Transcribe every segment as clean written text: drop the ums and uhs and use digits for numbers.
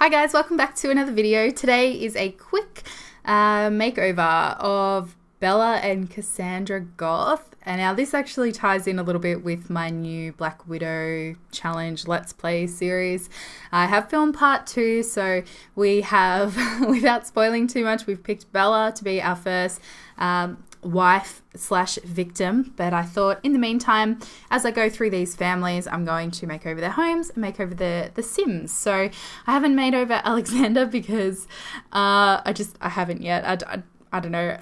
Hi guys, welcome back to another video. Today is a quick makeover of Bella and Cassandra Goth. And now this actually ties in a little bit with my new Black Widow challenge Let's Play series. I have filmed part 2, so we have, without spoiling too much, we've picked Bella to be our first wife slash victim, but I thought in the meantime, as I go through these families, I'm going to make over their homes and make over the Sims. So I haven't made over Alexander because I haven't yet. I don't know.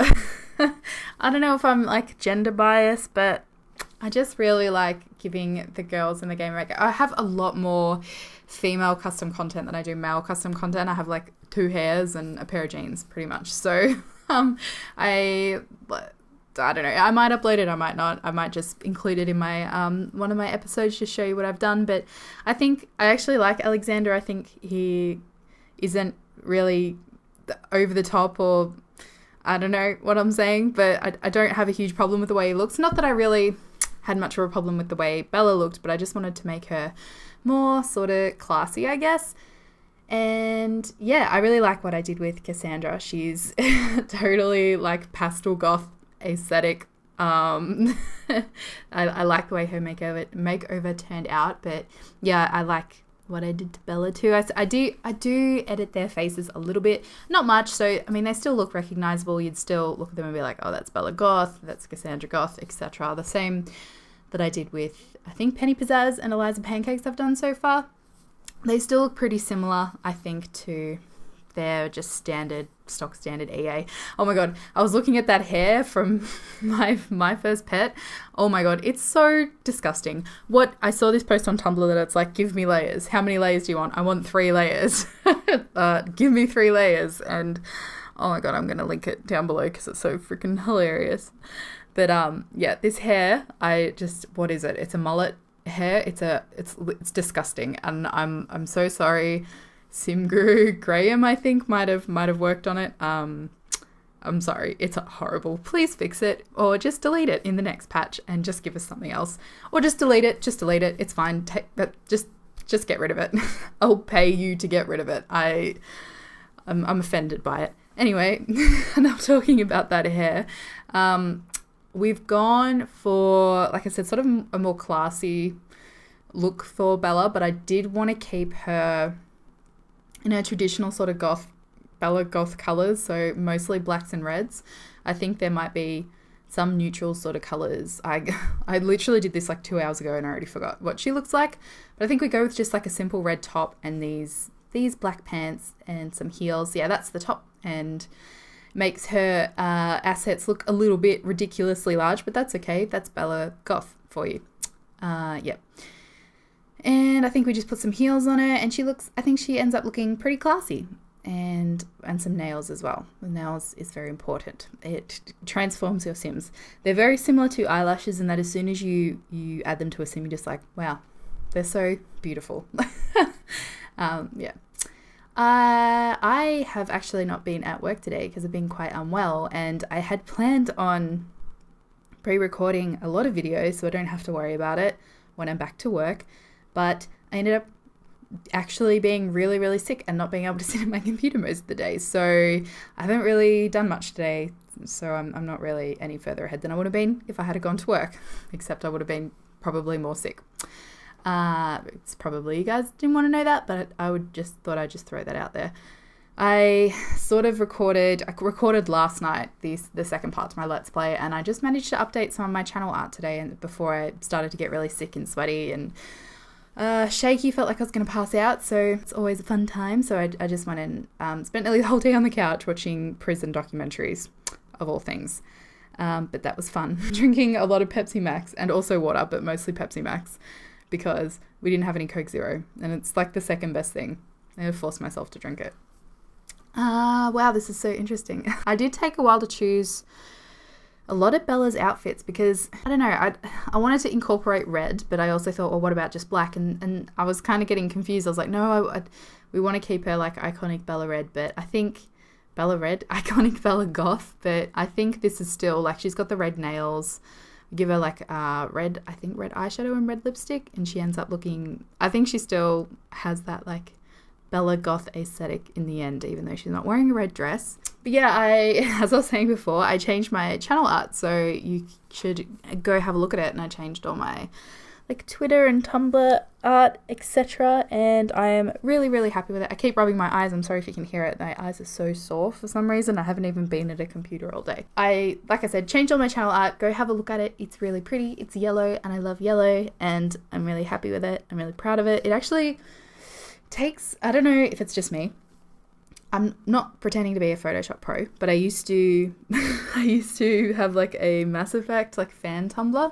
I don't know if I'm like gender biased, but I just really like giving the girls in the game I have a lot more female custom content than I do male custom content. I have like 2 hairs and a pair of jeans pretty much. So I don't know. I might upload it. I might not. I might just include it in my one of my episodes to show you what I've done. But I think I actually like Alexander. I think he isn't really over the top, or I don't know what I'm saying, but I don't have a huge problem with the way he looks. Not that I really had much of a problem with the way Bella looked, but I just wanted to make her more sort of classy, I guess. And yeah, I really like what I did with Cassandra. She's totally like pastel goth aesthetic. I like the way her makeover turned out, but yeah, I like what I did to Bella too. I do edit their faces a little bit, not much. So I mean, they still look recognizable. You'd still look at them and be like, oh, that's Bella Goth, that's Cassandra Goth, etc. The same that I did with, I think, Penny Pizzazz and Eliza Pancakes I've done so far. They still look pretty similar, I think, to their just stock standard EA. Oh my god, I was looking at that hair from my first pet. Oh my god, it's so disgusting. I saw this post on Tumblr that it's like, give me layers. How many layers do you want? I want 3 layers. Give me 3 layers. And oh my god, I'm gonna link it down below because it's so freaking hilarious. But yeah, this hair, what is it? It's a mullet hair. It's disgusting, and I'm so sorry. Sim Guru Graham, I think, might have worked on it. I'm sorry, it's horrible. Please fix it, or just delete it in the next patch and just give us something else, or just delete it. It's fine. But just get rid of it. I'll pay you to get rid of it. I'm offended by it. Anyway, enough talking about that hair. We've gone for, like I said, sort of a more classy look for Bella, but I did want to keep her in her traditional sort of Bella Goth colours, so mostly blacks and reds. I think there might be some neutral sort of colours. I literally did this like 2 hours ago and I already forgot what she looks like, but I think we go with just like a simple red top and these black pants and some heels. Yeah, that's the top, and makes her assets look a little bit ridiculously large, but that's okay. That's Bella Goth for you. Yeah. And I think we just put some heels on her, and I think she ends up looking pretty classy, and some nails as well. The nails is very important. It transforms your Sims. They're very similar to eyelashes in that as soon as you add them to a Sim, you're just like, wow, they're so beautiful. Yeah. I have actually not been at work today because I've been quite unwell, and I had planned on pre-recording a lot of videos so I don't have to worry about it when I'm back to work. But I ended up actually being really, really sick and not being able to sit at my computer most of the day. So I haven't really done much today. So I'm not really any further ahead than I would have been if I had gone to work, except I would have been probably more sick. It's probably, you guys didn't want to know that, but I thought I'd just throw that out there. I recorded last night the second part to my Let's Play, and I just managed to update some of my channel art today, and before I started to get really sick and sweaty and shaky, felt like I was going to pass out, so it's always a fun time. So I just went and spent nearly the whole day on the couch watching prison documentaries, of all things. But that was fun. Drinking a lot of Pepsi Max and also water, but mostly Pepsi Max, because we didn't have any Coke Zero, and it's like the second best thing. I forced myself to drink it. Wow, this is so interesting. I did take a while to choose a lot of Bella's outfits because, I don't know, I wanted to incorporate red, but I also thought, well, what about just black? And I was kind of getting confused. I was like, no, we want to keep her like iconic Bella Red, but I think Bella Red, iconic Bella Goth, but I think this is still like, she's got the red nails. Give her like red eyeshadow and red lipstick, and she ends up looking, I think she still has that like Bella Goth aesthetic in the end, even though she's not wearing a red dress. But yeah, as I was saying before, I changed my channel art, so you should go have a look at it. And I changed all my like Twitter and Tumblr art, etc. And I am really, really happy with it. I keep rubbing my eyes. I'm sorry if you can hear it. My eyes are so sore for some reason. I haven't even been at a computer all day. Like I said, changed all my channel art. Go have a look at it. It's really pretty. It's yellow and I love yellow and I'm really happy with it. I'm really proud of it. It actually takes, I don't know if it's just me. I'm not pretending to be a Photoshop pro, but I used to have like a Mass Effect like fan Tumblr.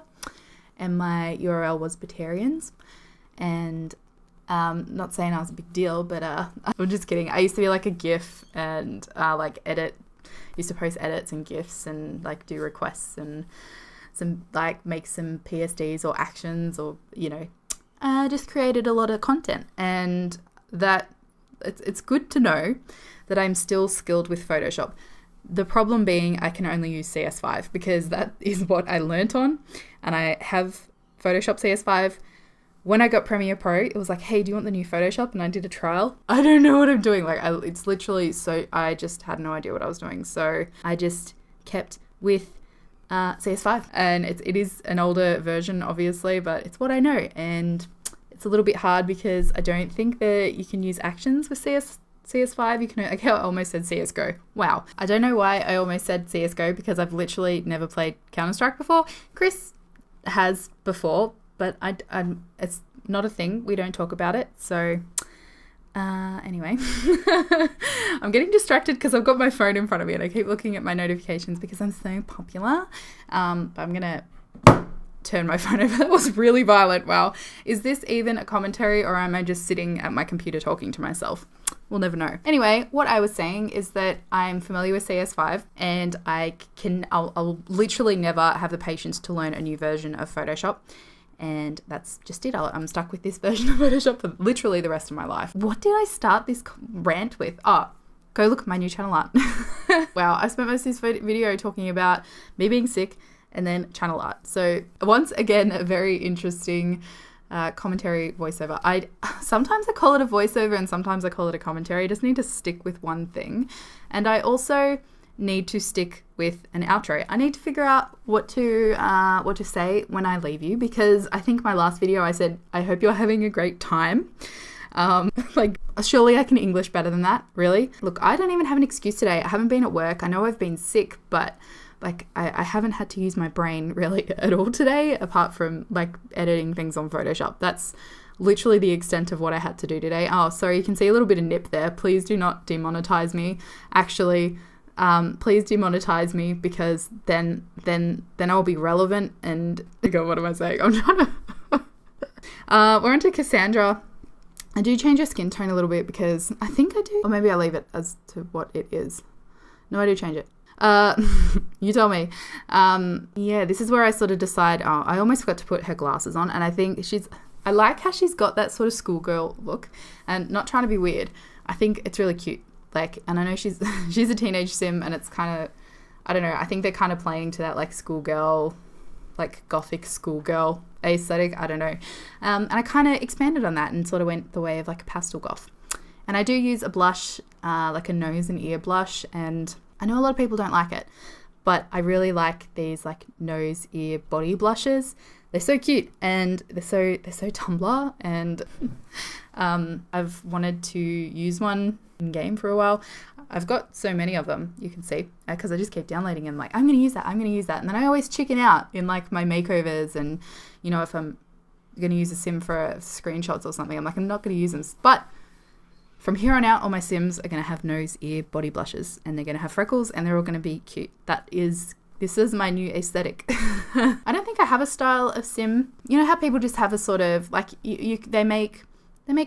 And my URL was Batarians, and not saying I was a big deal, but I'm just kidding. I used to be like a GIF and like used to post edits and GIFs and like do requests and make some PSDs or actions or, you know, just created a lot of content. And that it's good to know that I'm still skilled with Photoshop. The problem being I can only use CS5 because that is what I learnt on, and I have Photoshop CS5. When I got Premiere Pro, it was like, hey, do you want the new Photoshop? And I did a trial. I don't know what I'm doing. Like, it's literally I just had no idea what I was doing. So I just kept with CS5, and it is an older version, obviously, but it's what I know. And it's a little bit hard because I don't think that you can use actions with CS5, you can, okay, I almost said CSGO. Wow. I don't know why I almost said CSGO because I've literally never played Counter-Strike before. Chris has before, but it's not a thing. We don't talk about it. So anyway, I'm getting distracted because I've got my phone in front of me and I keep looking at my notifications because I'm so popular. But I'm going to turn my phone over. That was really violent. Wow. Is this even a commentary or am I just sitting at my computer talking to myself? We'll never know. Anyway, what I was saying is that I'm familiar with CS5 and I'll literally never have the patience to learn a new version of Photoshop. And that's just it. I'm stuck with this version of Photoshop for literally the rest of my life. What did I start this rant with? Oh, go look at my new channel art. Wow, I spent most of this video talking about me being sick and then channel art. So once again, a very interesting commentary voiceover. Sometimes I call it a voiceover and sometimes I call it a commentary. I just need to stick with one thing. And I also need to stick with an outro. I need to figure out what to say when I leave you, because I think my last video I said, I hope you're having a great time. Like, surely I can English better than that, really? Look, I don't even have an excuse today. I haven't been at work. I know I've been sick, but like I haven't had to use my brain really at all today, apart from like editing things on Photoshop. That's literally the extent of what I had to do today. Oh, sorry, you can see a little bit of nip there. Please do not demonetize me. Actually, please demonetize me, because then I'll be relevant. And God, what am I saying? I'm trying to. We're on to Cassandra. I do change her skin tone a little bit because I think I do, or maybe I leave it as to what it is. No, I do change it. You tell me. Yeah, this is where I sort of decide, oh, I almost forgot to put her glasses on, and I think I like how she's got that sort of schoolgirl look, and not trying to be weird. I think it's really cute. Like, and I know she's a teenage sim, and it's kind of, I don't know, I think they're kind of playing to that like schoolgirl, like gothic schoolgirl aesthetic. I don't know. And I kind of expanded on that and sort of went the way of like a pastel goth. And I do use a blush, like a nose and ear blush, and I know a lot of people don't like it, but I really like these like nose, ear, body blushes. They're so cute and they're so Tumblr, and I've wanted to use one in game for a while. I've got so many of them, you can see, because I just keep downloading them. Like, I'm going to use that. And then I always chicken out in like my makeovers, and you know, if I'm going to use a sim for screenshots or something, I'm like, I'm not going to use them. But from here on out, all my sims are going to have nose, ear, body blushes, and they're going to have freckles, and they're all going to be cute. This is my new aesthetic. I don't think I have a style of sim. You know how people just have a sort of like, they make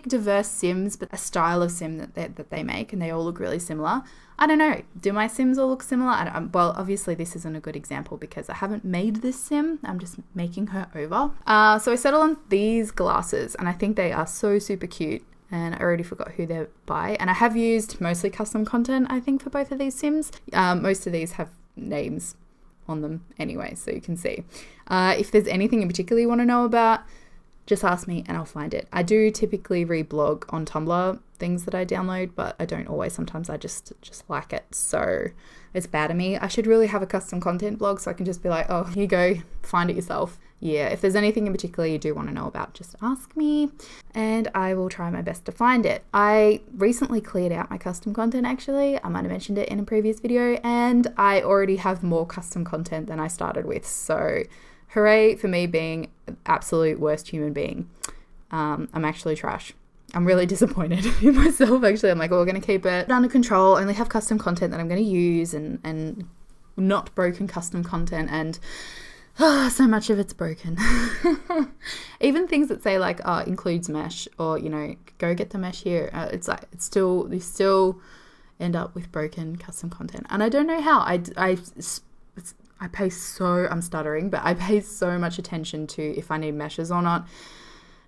diverse sims, but a style of sim that they make, and they all look really similar. I don't know. Do my sims all look similar? Well, obviously this isn't a good example because I haven't made this sim. I'm just making her over. So I settled on these glasses, and I think they are so super cute. And I already forgot who they're by. And I have used mostly custom content, I think, for both of these sims. Most of these have names on them anyway, so you can see. If there's anything in particular you want to know about, just ask me and I'll find it. I do typically reblog on Tumblr things that I download, but I don't always. Sometimes I just like it. So it's bad of me. I should really have a custom content blog so I can just be like, oh, here you go, find it yourself. Yeah, if there's anything in particular you do want to know about, just ask me and I will try my best to find it. I recently cleared out my custom content actually. I might have mentioned it in a previous video, and I already have more custom content than I started with. So hooray for me being an absolute worst human being. I'm actually trash. I'm really disappointed in myself actually. I'm like, oh, we're going to keep it under control, only have custom content that I'm going to use and not broken custom content, and so much of it's broken. Even things that say like, includes mesh, or, you know, go get the mesh here. It's like, you still end up with broken custom content. And I don't know how. I'm stuttering, but I pay so much attention to if I need meshes or not.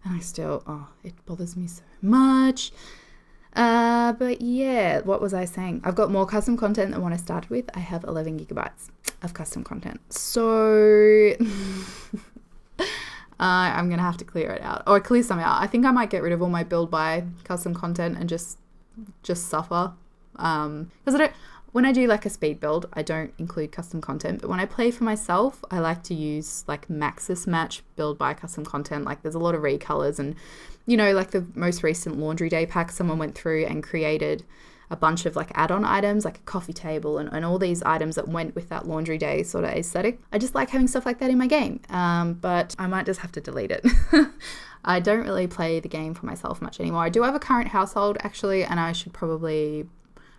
And I still, it bothers me so much. But yeah, what was I saying? I've got more custom content than what I started with. I have 11 gigabytes of custom content. So I'm going to have to clear it out, or clear some out. I think I might get rid of all my build by custom content and just suffer. Because when I do like a speed build, I don't include custom content, but when I play for myself, I like to use like Maxis Match build by custom content. Like there's a lot of recolors, and, you know, like the most recent laundry day pack, someone went through and created a bunch of like add-on items, like a coffee table and all these items that went with that laundry day sort of aesthetic. I just like having stuff like that in my game, but I might just have to delete it. I don't really play the game for myself much anymore. I do have a current household actually, and I should probably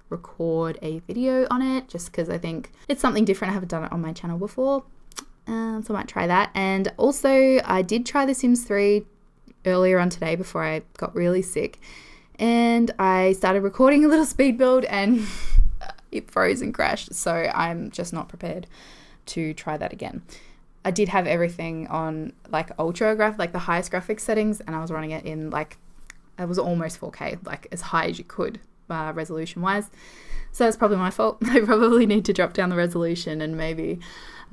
record a video on it just because I think it's something different. I haven't done it on my channel before, so I might try that. And also I did try The Sims 3 earlier on today before I got really sick, and I started recording a little speed build and it froze and crashed, so I'm just not prepared to try that again. I did have everything on like ultra like the highest graphics settings, and I was running it in like, it was almost 4K, like as high as you could resolution wise. So it's probably my fault. I probably need to drop down the resolution, and maybe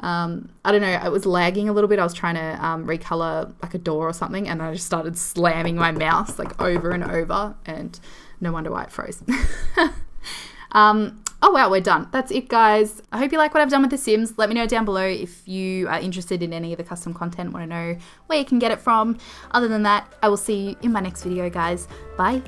I don't know, it was lagging a little bit. I was trying to recolor like a door or something, and I just started slamming my mouse like over and over, and no wonder why it froze. Oh wow, we're done. That's it, guys. I hope you like what I've done with The Sims. Let me know down below if you are interested in any of the custom content, want to know where you can get it from. Other than that, I will see you in my next video, guys. Bye.